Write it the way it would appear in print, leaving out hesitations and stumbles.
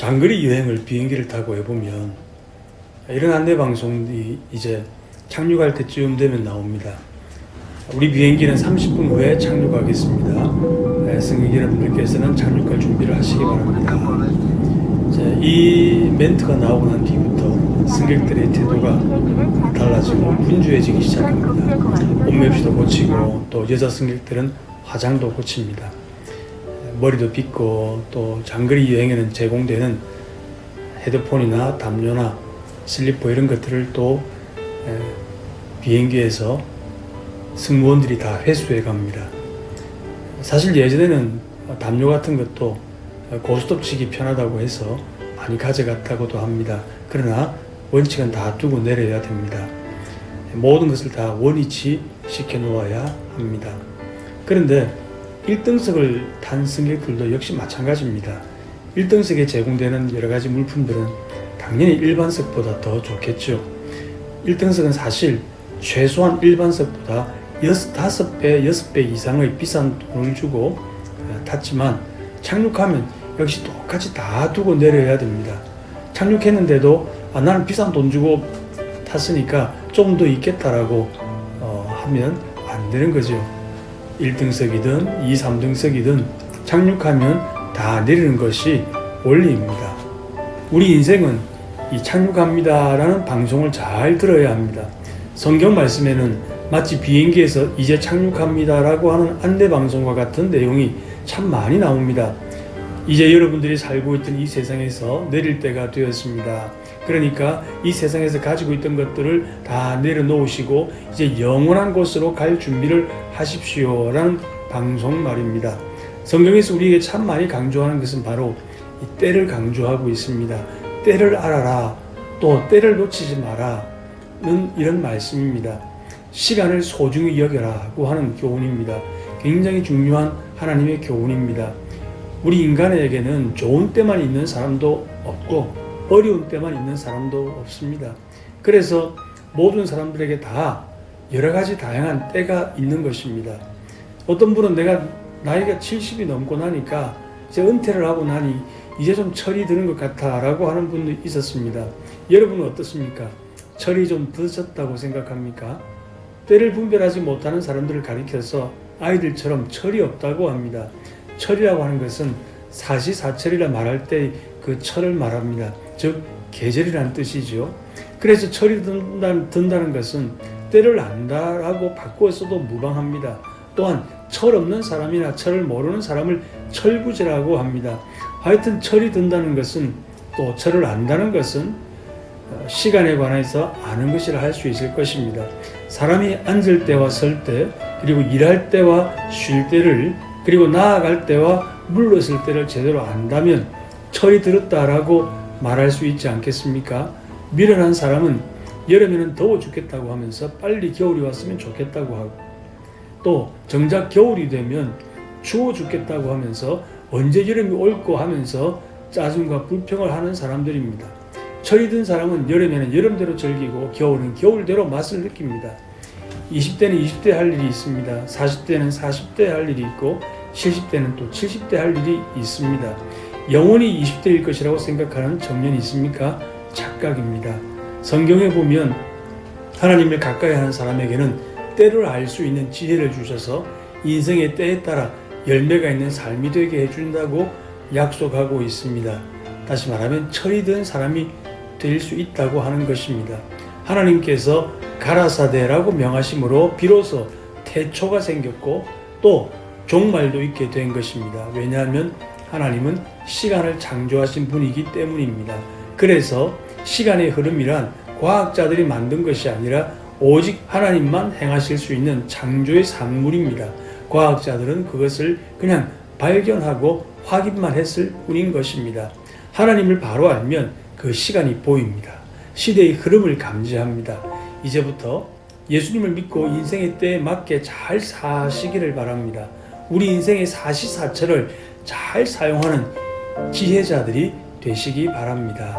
장거리 여행을 비행기를 타고 해보면 이런 안내 방송이 이제 착륙할 때쯤 되면 나옵니다. 우리 비행기는 30분 후에 착륙하겠습니다. 승객 여러분들께서는 착륙할 준비를 하시기 바랍니다. 이 멘트가 나오고 난 뒤부터 승객들의 태도가 달라지고 분주해지기 시작합니다. 옷맵시도 고치고 또 여자 승객들은 화장도 고칩니다. 머리도 빗고 또 장거리 여행에는 제공되는 헤드폰이나 담요나 슬리퍼 이런 것들을 또 비행기에서 승무원들이 다 회수해 갑니다. 사실 예전에는 담요 같은 것도 고스톱 치기 편하다고 해서 많이 가져갔다고도 합니다. 그러나 원칙은 다 두고 내려야 됩니다. 모든 것을 다 원위치 시켜 놓아야 합니다. 그런데 1등석을 탄 승객들도 역시 마찬가지입니다. 1등석에 제공되는 여러 가지 물품들은 당연히 일반석보다 더 좋겠죠. 1등석은 사실 최소한 일반석보다 5배, 6배 이상의 비싼 돈을 주고 탔지만 착륙하면 역시 똑같이 다 두고 내려야 됩니다. 착륙했는데도 나는 비싼 돈 주고 탔으니까 좀 더 있겠다라고 하면 안 되는 거죠. 1등석이든 2, 3등석이든 착륙하면 다 내리는 것이 원리입니다. 우리 인생은 이 착륙합니다라는 방송을 잘 들어야 합니다. 성경 말씀에는 마치 비행기에서 이제 착륙합니다라고 하는 안내 방송과 같은 내용이 참 많이 나옵니다. 이제 여러분들이 살고 있던 이 세상에서 내릴 때가 되었습니다. 그러니까 이 세상에서 가지고 있던 것들을 다 내려놓으시고 이제 영원한 곳으로 갈 준비를 하십시오 라는 방송 말입니다. 성경에서 우리에게 참 많이 강조하는 것은 바로 이 때를 강조하고 있습니다. 때를 알아라, 또 때를 놓치지 마라는 이런 말씀입니다. 시간을 소중히 여겨라고 하는 교훈입니다. 굉장히 중요한 하나님의 교훈입니다. 우리 인간에게는 좋은 때만 있는 사람도 없고 어려운 때만 있는 사람도 없습니다. 그래서 모든 사람들에게 다 여러 가지 다양한 때가 있는 것입니다. 어떤 분은 내가 나이가 70이 넘고 나니까 이제 은퇴를 하고 나니 이제 좀 철이 드는 것 같아 라고 하는 분도 있었습니다. 여러분은 어떻습니까? 철이 좀 드셨다고 생각합니까? 때를 분별하지 못하는 사람들을 가리켜서 아이들처럼 철이 없다고 합니다. 철이라고 하는 것은 사시사철이라 말할 때 그 철을 말합니다. 즉 계절이라는 뜻이죠. 그래서 철이 든다는 것은 때를 안다라고 바꾸어서도 무방합니다. 또한 철 없는 사람이나 철을 모르는 사람을 철부지라고 합니다. 하여튼 철이 든다는 것은 또 철을 안다는 것은 시간에 관해서 아는 것이라 할 수 있을 것입니다. 사람이 앉을 때와 설 때, 그리고 일할 때와 쉴 때를, 그리고 나아갈 때와 물러설 때를 제대로 안다면 철이 들었다라고 말할 수 있지 않겠습니까? 미련한 사람은 여름에는 더워 죽겠다고 하면서 빨리 겨울이 왔으면 좋겠다고 하고, 또 정작 겨울이 되면 추워 죽겠다고 하면서 언제 여름이 올까 하면서 짜증과 불평을 하는 사람들입니다. 철이 든 사람은 여름에는 여름대로 즐기고 겨울은 겨울대로 맛을 느낍니다. 20대는 20대 할 일이 있습니다. 40대는 40대 할 일이 있고 70대는 또 70대 할 일이 있습니다. 영원히 20대일 것이라고 생각하는 청년이 있습니까? 착각입니다. 성경에 보면 하나님을 가까이 하는 사람에게는 때를 알 수 있는 지혜를 주셔서 인생의 때에 따라 열매가 있는 삶이 되게 해준다고 약속하고 있습니다. 다시 말하면 철이 든 사람이 될 수 있다고 하는 것입니다. 하나님께서 가라사대라고 명하심으로 비로소 태초가 생겼고 또 종말도 있게 된 것입니다. 왜냐하면 하나님은 시간을 창조하신 분이기 때문입니다. 그래서 시간의 흐름이란 과학자들이 만든 것이 아니라 오직 하나님만 행하실 수 있는 창조의 산물입니다. 과학자들은 그것을 그냥 발견하고 확인만 했을 뿐인 것입니다. 하나님을 바로 알면 그 시간이 보입니다. 시대의 흐름을 감지합니다. 이제부터 예수님을 믿고 인생의 때에 맞게 잘 사시기를 바랍니다. 우리 인생의 사시사철을 잘 사용하는 지혜자들이 되시기 바랍니다.